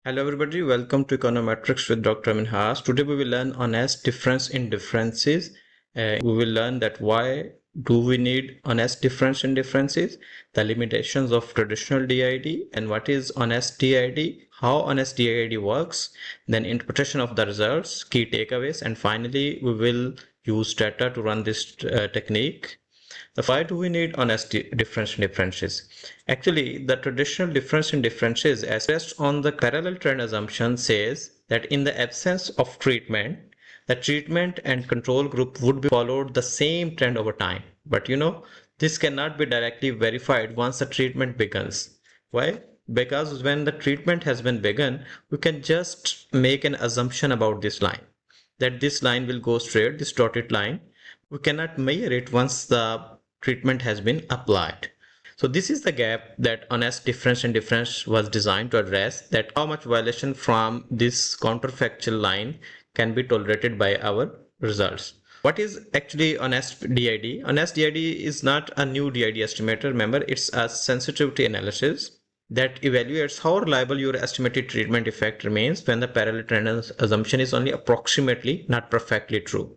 Hello everybody, welcome to Econometrics with Dr. Minhas. Today we will learn honest difference in differences. We will learn that why do we need honest difference in differences, the limitations of traditional DID and what is honest DID, how honest DID works, then interpretation of the results, key takeaways, and finally we will use Stata to run this technique. Why do we need honest difference in differences? Actually, the traditional difference in differences as based on the parallel trend assumption says that in the absence of treatment, the treatment and control group would be followed the same trend over time. But this cannot be directly verified once the treatment begins. Why? Because when the treatment has been begun, we can just make an assumption about this line, that this line will go straight, this dotted line. We cannot measure it once the treatment has been applied. So this is the gap that honest difference in difference was designed to address, that how much violation from this counterfactual line can be tolerated by our results. What is actually honest DID? Honest DID is not a new DID estimator. Remember, it's a sensitivity analysis that evaluates how reliable your estimated treatment effect remains when the parallel trend assumption is only approximately, not perfectly true.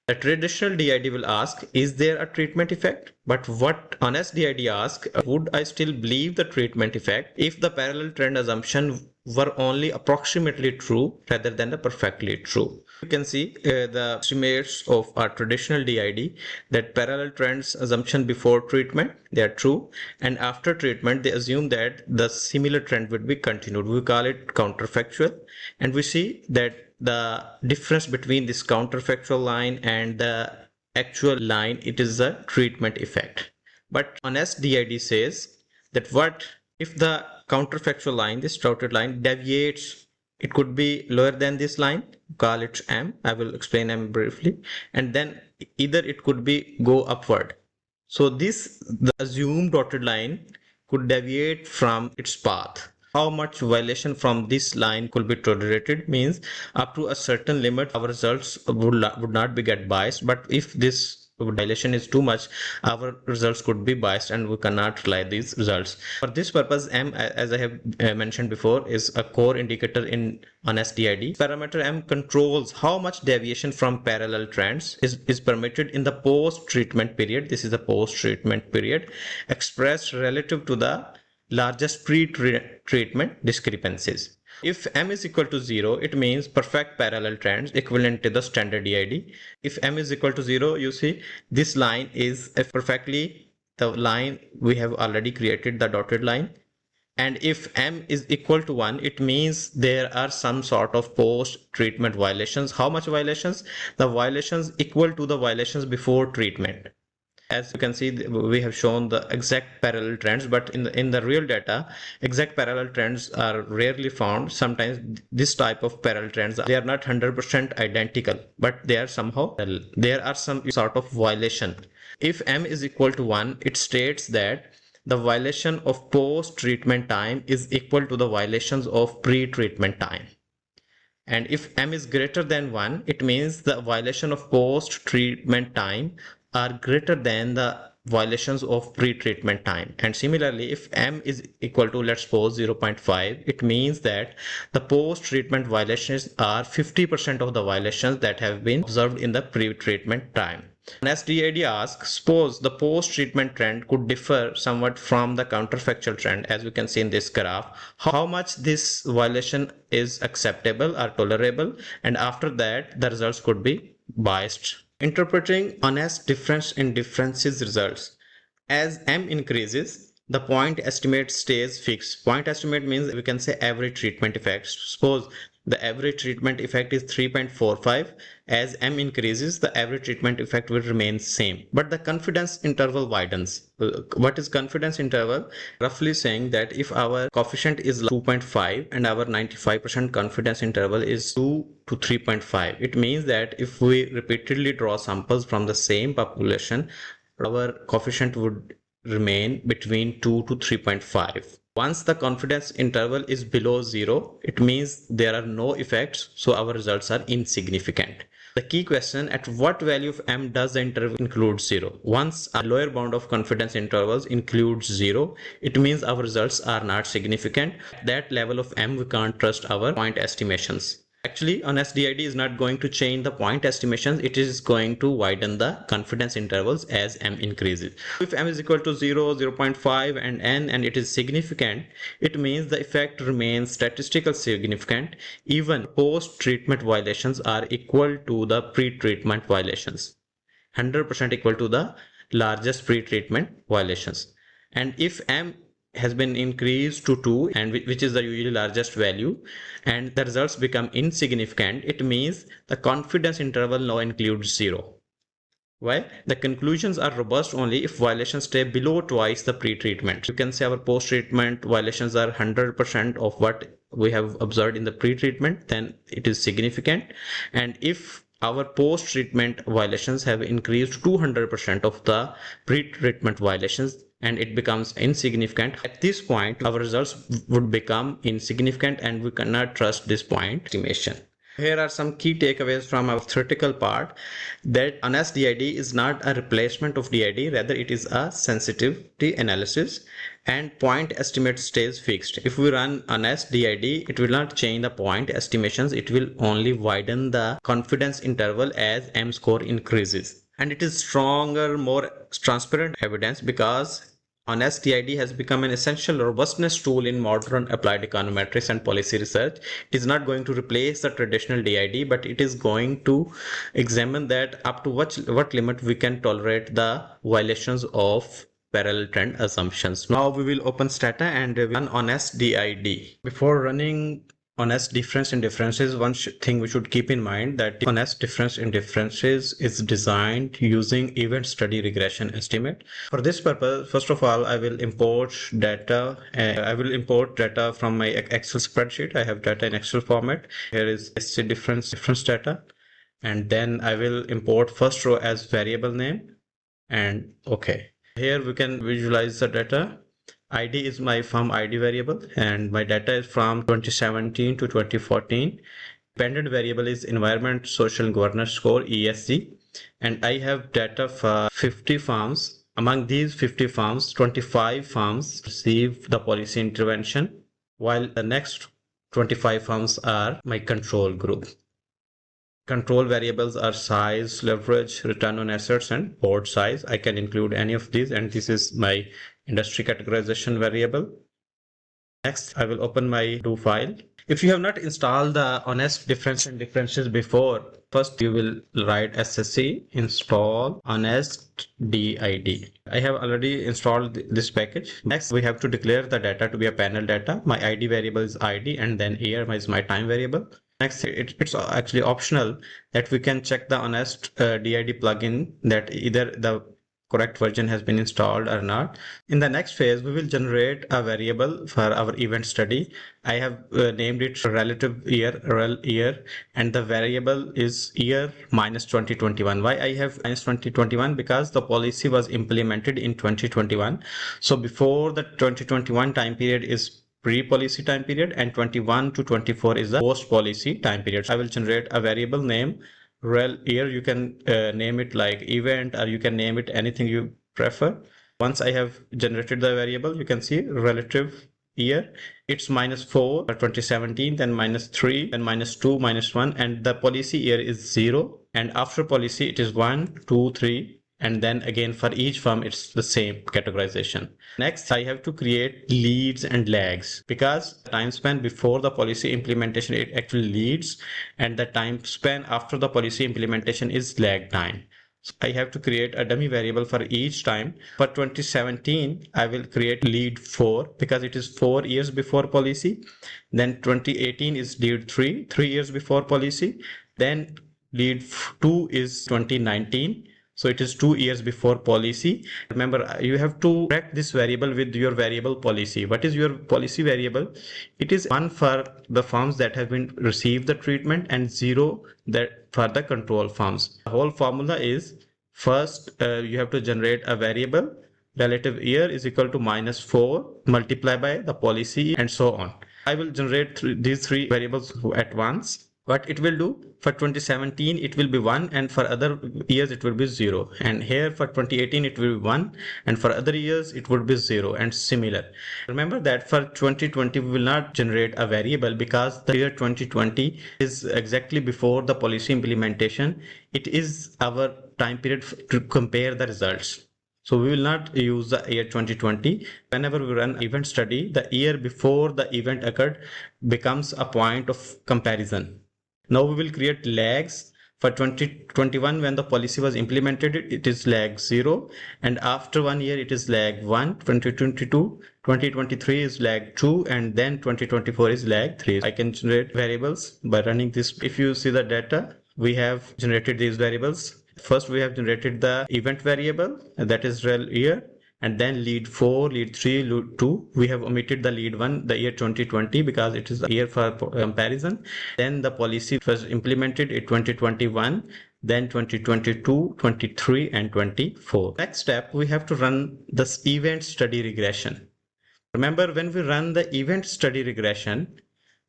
The traditional DID will ask, is there a treatment effect? But what honest DID asks, would I still believe the treatment effect if the parallel trend assumption were only approximately true rather than the perfectly true? You can see the estimates of our traditional DID that parallel trends assumption before treatment, they are true, and after treatment they assume that the similar trend would be continued. We call it counterfactual, and we see that the difference between this counterfactual line and the actual line, it is a treatment effect. But honest DID says that what if the counterfactual line, this dotted line, deviates, it could be lower than this line, call it M, I will explain M briefly, and then either it could be go upward. So the assumed dotted line could deviate from its path. How much violation from this line could be tolerated means up to a certain limit our results would not be get biased, but if this violation is too much, our results could be biased and we cannot rely these results. For this purpose, M, as I have mentioned before, is a core indicator in honest DID. Parameter M controls how much deviation from parallel trends is permitted in the post-treatment period. This is the post-treatment period expressed relative to the largest pre-treatment discrepancies. If M is equal to 0, it means perfect parallel trends equivalent to the standard DID. If M is equal to 0, you see this line is perfectly the line we have already created, the dotted line. And if M is equal to 1, it means there are some sort of post-treatment violations. How much violations? The violations equal to the violations before treatment. As you can see, we have shown the exact parallel trends, but in the real data, exact parallel trends are rarely found. Sometimes this type of parallel trends, they are not 100% identical, but they are somehow, there are some sort of violation. If M is equal to 1, it states that the violation of post-treatment time is equal to the violations of pre-treatment time. And if M is greater than 1, it means the violation of post-treatment time are greater than the violations of pre-treatment time. And similarly, if M is equal to, let's suppose, 0.5, it means that the post-treatment violations are 50% of the violations that have been observed in the pre-treatment time. Honest DID asks, suppose the post-treatment trend could differ somewhat from the counterfactual trend, as we can see in this graph, how much this violation is acceptable or tolerable, and after that the results could be biased. Interpreting honest difference in differences results. As M increases, the point estimate stays fixed. Point estimate means we can say average treatment effect. Suppose the average treatment effect is 3.45. As M increases, the average treatment effect will remain same, but the confidence interval widens. What is confidence interval? Roughly saying that if our coefficient is 2.5 and our 95% confidence interval is 2 to 3.5, it means that if we repeatedly draw samples from the same population, our coefficient would remain between 2 to 3.5. Once the confidence interval is below 0, it means there are no effects, so our results are insignificant. The key question, at what value of m does the interval include 0? Once a lower bound of confidence intervals includes 0, it means our results are not significant. At that level of m, we can't trust our point estimations. Actually, HonestDiD is not going to change the point estimations. It is going to widen the confidence intervals as m increases. If m is equal to 0, 0.5 and n, and it is significant, it means the effect remains statistically significant even post-treatment violations are equal to the pre-treatment violations. 100% equal to the largest pre-treatment violations. And if m has been increased to 2, and which is the usually largest value, and the results become insignificant, it means the confidence interval now includes 0. Why? The conclusions are robust only if violations stay below twice the pre-treatment. You can say our post-treatment violations are 100% of what we have observed in the pre-treatment, then it is significant. And if our post-treatment violations have increased 200% of the pre-treatment violations, and it becomes insignificant, at this point our results would become insignificant and we cannot trust this point estimation. Here are some key takeaways from our theoretical part, that HonestDiD is not a replacement of DiD, rather it is a sensitivity analysis, and point estimate stays fixed. If we run HonestDiD, it will not change the point estimations, it will only widen the confidence interval as m score increases. And it is stronger, more transparent evidence because HonestDiD has become an essential robustness tool in modern applied econometrics and policy research. It is not going to replace the traditional DID, but it is going to examine that up to what limit we can tolerate the violations of parallel trend assumptions. Now we will open Stata and run HonestDiD. Before running honest difference in differences, one thing we should keep in mind that honest difference in differences is designed using event study regression estimate. For this purpose, first of all, I will import data. I will import data from my Excel spreadsheet. I have data in Excel format. Here is difference data, and then I will import first row as variable name, and okay. Here we can visualize the data. ID is my firm ID variable, and my data is from 2017 to 2014. Dependent variable is environment social governance score, ESG, and I have data for 50 firms. Among these 50 firms, 25 firms receive the policy intervention, while the next 25 firms are my control group. Control variables are size, leverage, return on assets, and board size. I can include any of these, and this is my industry categorization variable. Next, I will open my do file. If you have not installed the honest difference and differences before, first you will write ssc install HonestDiD. I have already installed this package. Next, we have to declare the data to be a panel data. My ID variable is ID, and then here is my time variable. Next, it's actually optional that we can check the HonestDiD plugin that either the correct version has been installed or not. In the next phase, we will generate a variable for our event study. I have named it relative year, rel year, and the variable is year minus 2021. Why I have minus 2021? Because the policy was implemented in 2021. So before the 2021 time period is pre-policy time period, and 21 to 24 is the post-policy time period. I will generate a variable name rel year. You can name it like event, or you can name it anything you prefer. Once I have generated the variable, you can see relative year, it's minus 4 for 2017, then minus 3, then minus 2, minus 1, and the policy year is 0, and after policy it is 1, 2, 3, and then again for each firm it's the same categorization. Next, I have to create leads and lags, because the time span before the policy implementation it actually leads, and the time span after the policy implementation is lag time. So I have to create a dummy variable for each time. For 2017, I will create lead 4 because it is 4 years before policy. Then 2018 is lead 3 years before policy. Then lead 2 is 2019. So it is 2 years before policy. Remember, you have to track this variable with your variable policy. What is your policy variable? It is 1 for the firms that have been received the treatment, and 0 that for the control firms. The whole formula is, first you have to generate a variable. Relative year is equal to minus 4 multiplied by the policy, and so on. I will generate these 3 variables at once. What it will do for 2017 it will be 1, and for other years it will be 0, and here for 2018 it will be 1, and for other years it would be 0, and similar. Remember that for 2020 we will not generate a variable because the year 2020 is exactly before the policy implementation. It is our time period to compare the results. So we will not use the year 2020. Whenever we run event study, the year before the event occurred becomes a point of comparison. Now we will create lags. For 2021, when the policy was implemented, it is lag 0, and after 1 year it is lag 1. 2022, 2023 is lag 2, and then 2024 is lag 3. I can generate variables by running this. If you see the data, we have generated these variables. First, we have generated the event variable, that is rel year, and then lead 4, lead 3, lead 2. We have omitted the lead 1, the year 2020, because it is the year for comparison. Then the policy was implemented in 2021, then 2022, 23, and 24. Next step, we have to run this event study regression. Remember, when we run the event study regression,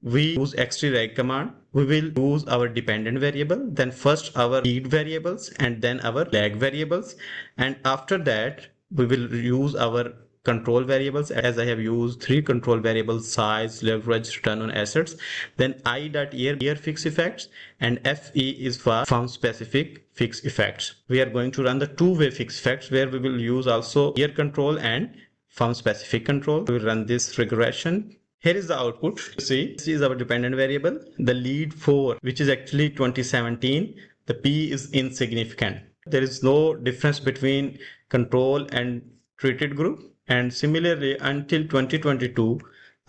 we use xtreg command. We will use our dependent variable, then first our lead variables, and then our lag variables. And after that, we will use our control variables, as I have used 3 control variables: size, leverage, return on assets. Then I.year fixed effects, and FE is for firm specific fixed effects. We are going to run the two-way fixed effects, where we will use also year control and firm specific control. We will run this regression. Here is the output. See, this is our dependent variable, the lead 4, which is actually 2017. The P is insignificant. There is no difference between control and treated group. And similarly, until 2022,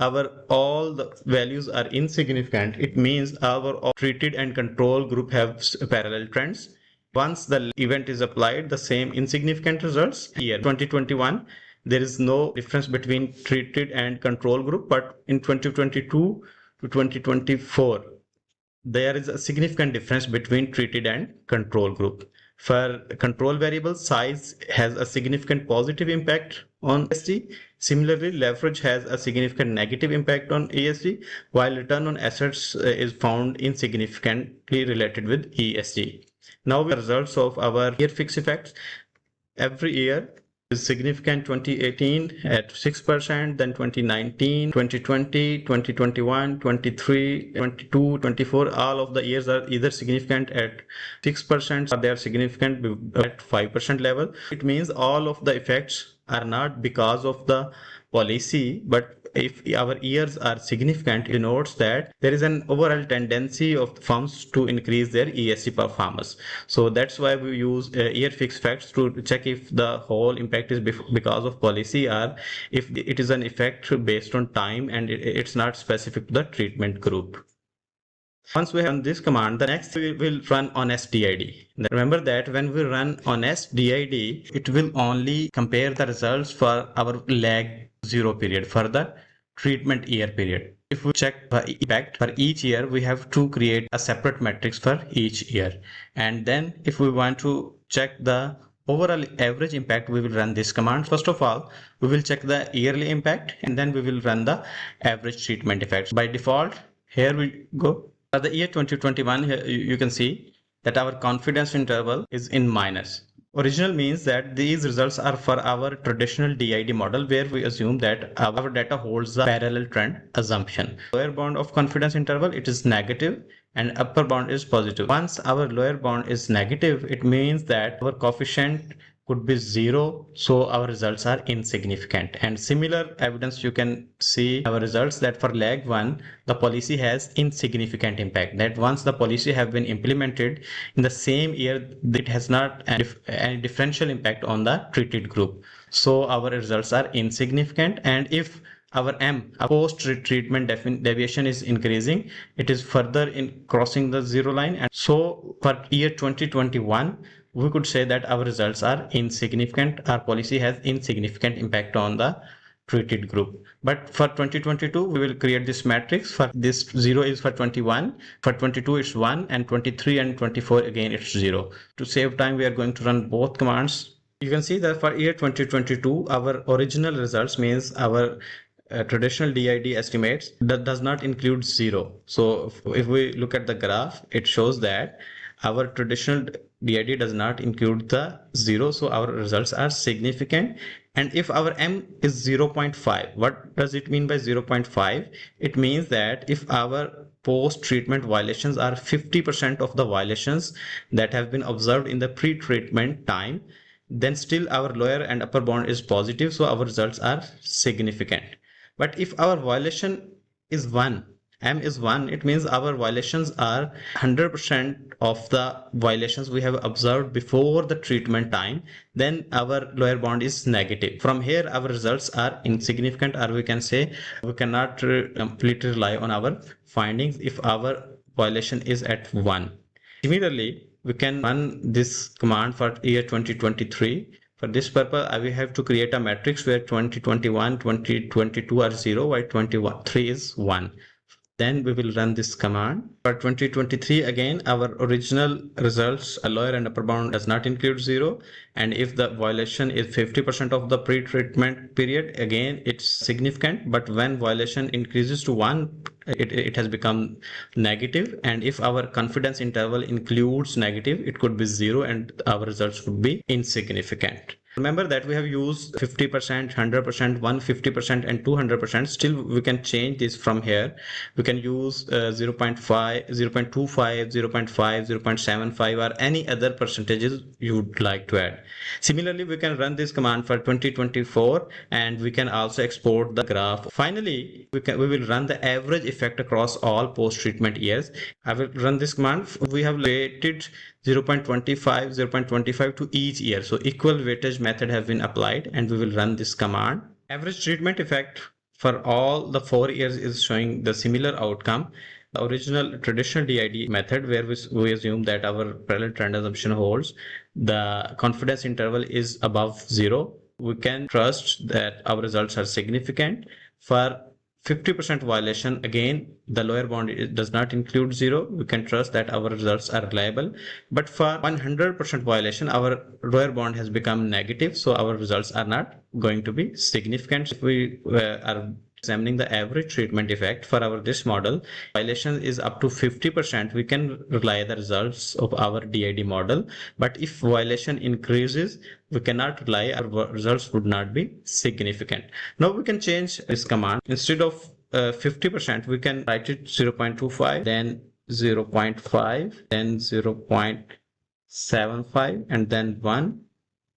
our all the values are insignificant. It means our treated and control group have parallel trends. Once the event is applied, the same insignificant results. Here, 2021, there is no difference between treated and control group, but in 2022 to 2024, there is a significant difference between treated and control group. For control variable, size has a significant positive impact on ESG. Similarly, leverage has a significant negative impact on ESG, while return on assets is found insignificantly related with ESG. Now, the results of our year fixed effects. Every year is significant: 2018 at 6%, then 2019, 2020, 2021, 23, 22, 24. All of the years are either significant at 6% or they are significant at 5% level. It means all of the effects are not because of the policy, but if our years are significant, it denotes that there is an overall tendency of firms to increase their ESG performance. So that's why we use year fixed facts to check if the whole impact is because of policy, or if it is an effect based on time and it's not specific to the treatment group. Once we run this command, the next we will run HonestDiD. Remember that when we run HonestDiD, it will only compare the results for our lag 0 period, for the treatment year period. If we check the impact for each year, we have to create a separate matrix for each year. And then if we want to check the overall average impact, we will run this command. First of all, we will check the yearly impact, and then we will run the average treatment effects. By default, here we go. For the year 2021, here you can see that our confidence interval is in minus. Original means that these results are for our traditional DID model, where we assume that our data holds the parallel trend assumption. Lower bound of confidence interval, it is negative, and upper bound is positive. Once our lower bound is negative, it means that our coefficient could be 0, so our results are insignificant. And similar evidence you can see our results that for lag 1, the policy has insignificant impact. That once the policy have been implemented in the same year, it has not any differential impact on the treated group. So our results are insignificant. And if our post-treatment deviation is increasing, it is further in crossing the 0 line. And so for year 2021, we could say that our results are insignificant. Our policy has insignificant impact on the treated group. But for 2022, we will create this matrix. For this 0 is for 21, for 22 it's 1, and 23 and 24 again it's 0. To save time, we are going to run both commands. You can see that for year 2022, our original results, means our traditional DID estimates that does not include zero. So if we look at the graph, it shows that our traditional DID does not include the zero, so our results are significant. And if our M is 0.5, what does it mean by 0.5? It means that if our post-treatment violations are 50% of the violations that have been observed in the pre-treatment time, then still our lower and upper bound is positive, so our results are significant. But if our violation is 1, M is 1, it means our violations are 100% of the violations we have observed before the treatment time, then our lower bound is negative. From here, our results are insignificant, or we can say we cannot completely rely on our findings if our violation is at 1. Similarly, we can run this command for year 2023. For this purpose, I will have to create a matrix where 2021, 2022 are 0, while 23 is 1. Then we will run this command. For 2023, again, our original results, a lower and upper bound does not include 0. And if the violation is 50% of the pre-treatment period, again, it's significant. But when violation increases to 1, it has become negative. And if our confidence interval includes negative, it could be 0 and our results would be insignificant. Remember that we have used 50%, 100%, 150% and 200%. Still, we can change this from here. We can use 0.5, 0.25, 0.5, 0.75 or any other percentages you would like to add. Similarly, we can run this command for 2024 and we can also export the graph. Finally, we will run the average effect across all post-treatment years. I will run this command. We have weighted 0.25, 0.25 to each year. So equal weightage method has been applied and we will run this command. Average treatment effect for all the 4 years is showing the similar outcome. The original traditional DID method, where we assume that our parallel trend assumption holds, the confidence interval is above 0. We can trust that our results are significant. For 50% violation, again, the lower bound does not include 0. We can trust that our results are reliable. But for 100% violation, our lower bound has become negative, so our results are not going to be significant. If we are examining the average treatment effect for this model, violation is up to 50%, we can rely the results of our DID model. But if violation increases, we cannot rely, our results would not be significant. Now we can change this command. Instead of 50%, we can write it 0.25, then 0.5, then 0.75, and then 1,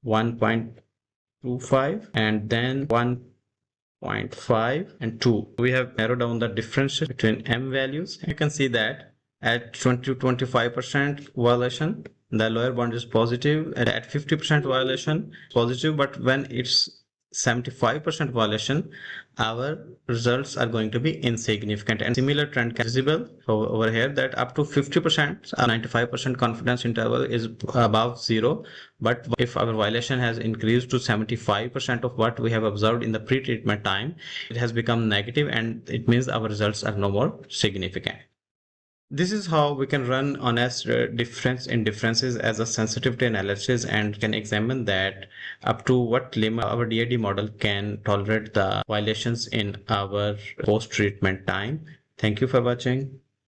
1.25, and then 1.5 and 2. We have narrowed down the difference between M values. You can see that at 20 to 25% violation, the lower bound is positive, and at 50% violation positive, but when it's 75% violation, our results are going to be insignificant. And similar trend visible over here, that up to 50%, 95% confidence interval is above 0. But if our violation has increased to 75% of what we have observed in the pre-treatment time, it has become negative, and it means our results are no more significant. This is how we can run honest difference in differences as a sensitivity analysis and can examine that up to what limit our DID model can tolerate the violations in our post-treatment time. Thank you for watching.